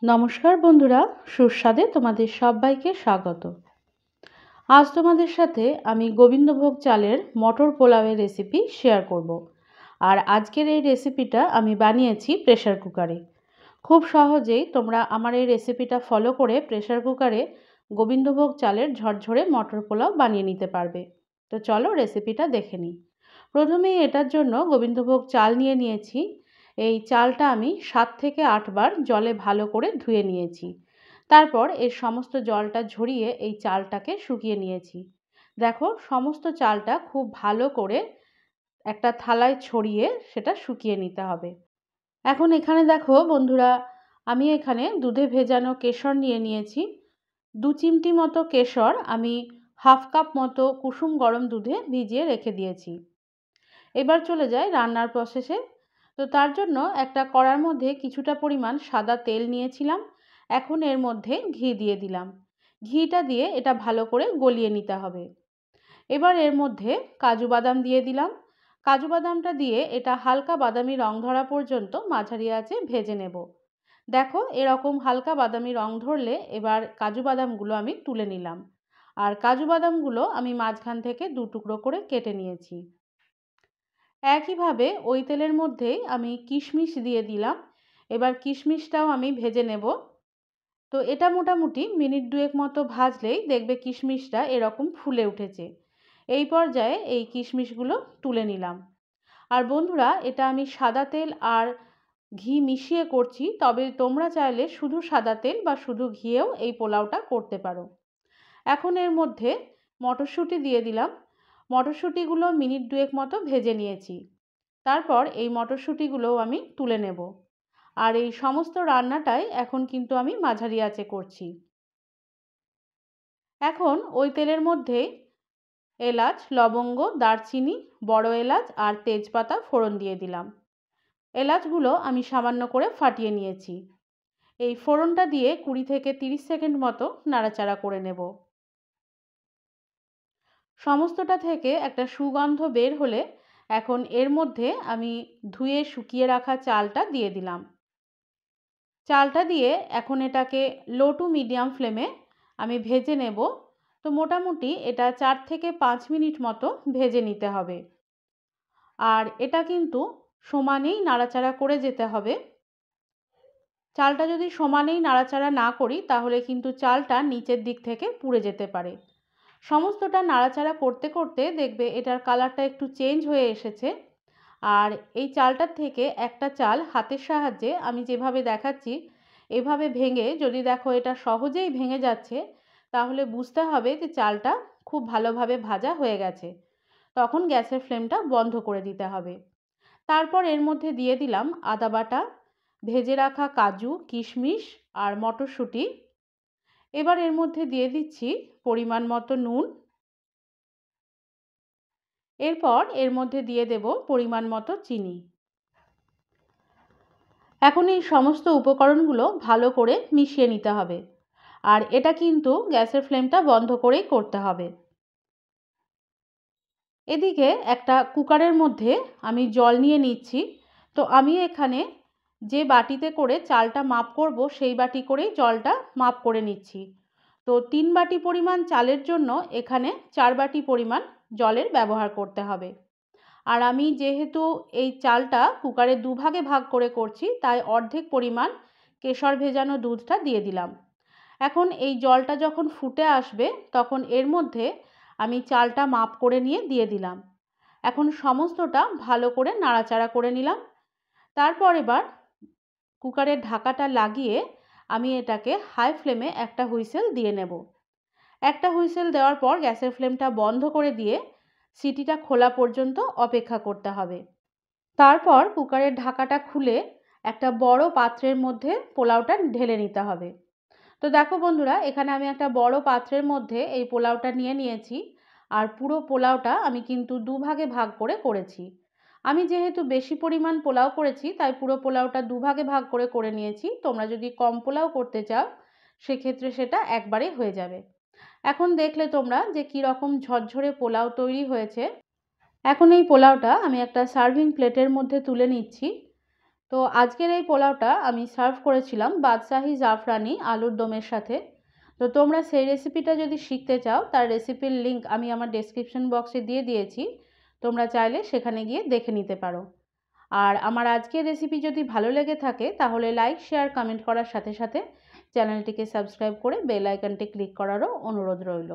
নমস্কার বন্ধুরা, সুস্বাদে তোমাদের সবাইকে স্বাগত। আজ তোমাদের সাথে আমি গোবিন্দভোগ চালের মটর পোলাওয়ের রেসিপি শেয়ার করব। আর আজকের এই রেসিপিটা আমি বানিয়েছি প্রেসার কুকারে। খুব সহজেই তোমরা আমার এই রেসিপিটা ফলো করে প্রেসার কুকারে গোবিন্দভোগ চালের ঝরঝরে মটর পোলাও বানিয়ে নিতে পারবে। তো চলো রেসিপিটা দেখে নিই। প্রথমেই এটার জন্য গোবিন্দভোগ চাল নিয়ে নিয়েছি। এই চালটা আমি 7 থেকে 8 বার জলে ভালো করে ধুয়ে নিয়েছি। তারপর এর সমস্ত জলটা ঝরিয়ে এই চালটাকে শুকিয়ে নিয়েছি। দেখো, সমস্ত চালটা খুব ভালো করে একটা থালায় ছড়িয়ে সেটা শুকিয়ে নিতে হবে। এখন এখানে দেখো বন্ধুরা, আমি এখানে দুধে ভেজানো কেশর নিয়ে নিয়েছি। 2 চিমটি মতো কেশর আমি হাফ কাপ মতো কুসুম গরম দুধে ভিজিয়ে রেখে দিয়েছি। এবার চলে যাই রান্নার প্রসেসে। তো তার জন্য একটা কড়ার মধ্যে কিছুটা পরিমাণ সাদা তেল নিয়েছিলাম। এখন এর মধ্যে ঘি দিয়ে দিলাম। ঘিটা দিয়ে এটা ভালো করে গলিয়ে নিতে হবে। এবার এর মধ্যে কাজু বাদাম দিয়ে দিলাম। কাজু বাদামটা দিয়ে এটা হালকা বাদামি রং ধরা পর্যন্ত মাঝারি আঁচে ভেজে নেব। দেখো, এরকম হালকা বাদামি রং ধরলে এবার কাজু বাদামগুলো আমি তুলে নিলাম। আর কাজু বাদামগুলো আমি মাঝখান থেকে 2 টুকরো করে কেটে নিয়েছি। একইভাবে ওই তেলের মধ্যেই আমি কিশমিশ দিয়ে দিলাম। এবার কিশমিশটাও আমি ভেজে নেব। তো এটা মোটামুটি মিনিট 2 মতো ভাজলেই দেখবে কিশমিশটা এরকম ফুলে উঠেছে। এই পর্যায়ে এই কিশমিশগুলো তুলে নিলাম। আর বন্ধুরা, এটা আমি সাদা তেল আর ঘি মিশিয়ে করছি, তবে তোমরা চাইলে শুধু সাদা তেল বা শুধু ঘিয়েও এই পোলাওটা করতে পারো। এখন এর মধ্যে মটরশুঁটি দিয়ে দিলাম। মটরশুঁটিগুলো মিনিট 2 মতো ভেজে নিয়েছি। তারপর এই মটরশুঁটিগুলোও আমি তুলে নেব। আর এই সমস্ত রান্নাটাই এখন কিন্তু আমি মাঝারি আঁচে করছি। এখন ওই তেলের মধ্যে এলাচ, লবঙ্গ, দারচিনি, বড় এলাচ আর তেজপাতা ফোড়ন দিয়ে দিলাম। এলাচগুলো আমি সামান্য করে ফাটিয়ে নিয়েছি। এই ফোড়নটা দিয়ে 20 থেকে 30 সেকেন্ড মতো নাড়াচাড়া করে নেব। সমস্তটা থেকে একটা সুগন্ধ বের হলে এখন এর মধ্যে আমি ধুয়ে শুকিয়ে রাখা চালটা দিয়ে দিলাম। চালটা দিয়ে এখন এটাকে লো টু মিডিয়াম ফ্লেমে আমি ভেজে নেব। তো মোটামুটি এটা 4 থেকে 5 মিনিট মতো ভেজে নিতে হবে। আর এটা কিন্তু সমানেই নাড়াচাড়া করে যেতে হবে। চালটা যদি সমানেই নাড়াচাড়া না করি তাহলে কিন্তু চালটা নিচের দিক থেকে পুড়ে যেতে পারে। সমস্তটা নাড়াচাড়া করতে করতে দেখবে এটার কালারটা একটু চেঞ্জ হয়ে এসেছে। আর এই চালটার থেকে একটা চাল হাতের সাহায্যে আমি যেভাবে দেখাচ্ছি এভাবে ভেঙে যদি দেখো এটা সহজেই ভেঙে যাচ্ছে, তাহলে বুঝতে হবে যে চালটা খুব ভালোভাবে ভাজা হয়ে গেছে। তখন গ্যাসের ফ্লেমটা বন্ধ করে দিতে হবে। তারপর এর মধ্যে দিয়ে দিলাম আদা বাটা, ভেজে রাখা কাজু, কিশমিশ আর মটরশুঁটি। এবার এর মধ্যে দিয়ে দিচ্ছি পরিমাণ মতো নুন। এরপর এর মধ্যে দিয়ে দেব পরিমাণ মতো চিনি। এখন এই সমস্ত উপকরণগুলো ভালো করে মিশিয়ে নিতে হবে। আর এটা কিন্তু গ্যাসের ফ্লেমটা বন্ধ করেই করতে হবে। এদিকে একটা কুকারের মধ্যে আমি জল নিয়ে নিচ্ছি। তো আমি এখানে যে বাটিতে করে চালটা মাপ করব সেই বাটি করেই জলটা মাপ করে নিচ্ছি। তো 3 বাটি পরিমাণ চালের জন্য এখানে 4 বাটি পরিমাণ জলের ব্যবহার করতে হবে। আর আমি যেহেতু এই চালটা কুকারে দুভাগে ভাগ করে করছি, তাই অর্ধেক পরিমাণ কেশর ভেজানো দুধটা দিয়ে দিলাম। এখন এই জলটা যখন ফুটে আসবে তখন এর মধ্যে আমি চালটা মাপ করে নিয়ে দিয়ে দিলাম। এখন সমস্তটা ভালো করে নাড়াচাড়া করে নিলাম। তারপর এবার কুকারের ঢাকাটা লাগিয়ে আমি এটাকে হাই ফ্লেমে একটা হুইসেল দিয়ে নেব। একটা হুইসেল দেওয়ার পর গ্যাসের ফ্লেমটা বন্ধ করে দিয়ে সিটিটা খোলা পর্যন্ত অপেক্ষা করতে হবে। তারপর কুকারের ঢাকাটা খুলে একটা বড় পাত্রের মধ্যে পোলাওটা ঢেলে নিতে হবে। তো দেখো বন্ধুরা, এখানে আমি একটা বড় পাত্রের মধ্যে এই পোলাওটা নিয়ে নিয়েছি। আর পুরো পোলাওটা আমি কিন্তু দুভাগে ভাগ করে করেছি। আমি যেহেতু বেশি পরিমাণ পোলাও করেছি তাই পুরো পোলাওটা দুভাগে ভাগ করে করে নিয়েছি। তোমরা যদি কম পোলাও করতে চাও সেক্ষেত্রে সেটা একবারে হয়ে যাবে। এখন দেখলে তোমরা যে কীরকম ঝরঝরে পোলাও তৈরি হয়েছে। এখন এই পোলাওটা আমি একটা সার্ভিং প্লেটের মধ্যে তুলে নিচ্ছি। তো আজকের এই পোলাওটা আমি সার্ভ করেছিলাম বাদশাহি জাফরানি আলুর দমের সাথে। তো তোমরা সেই রেসিপিটা যদি শিখতে চাও তার রেসিপির লিঙ্ক আমি আমার ডেসক্রিপশন বক্সে দিয়ে দিয়েছি, তোমরা চাইলে সেখানে গিয়ে দেখে নিতে পারো। আর আমার আজকের রেসিপি যদি ভালো লেগে থাকে তাহলে লাইক শেয়ার কমেন্ট করার সাথে সাথে চ্যানেলটিকে সাবস্ক্রাইব করে বেল আইকনটি ক্লিক করারও অনুরোধ রইল।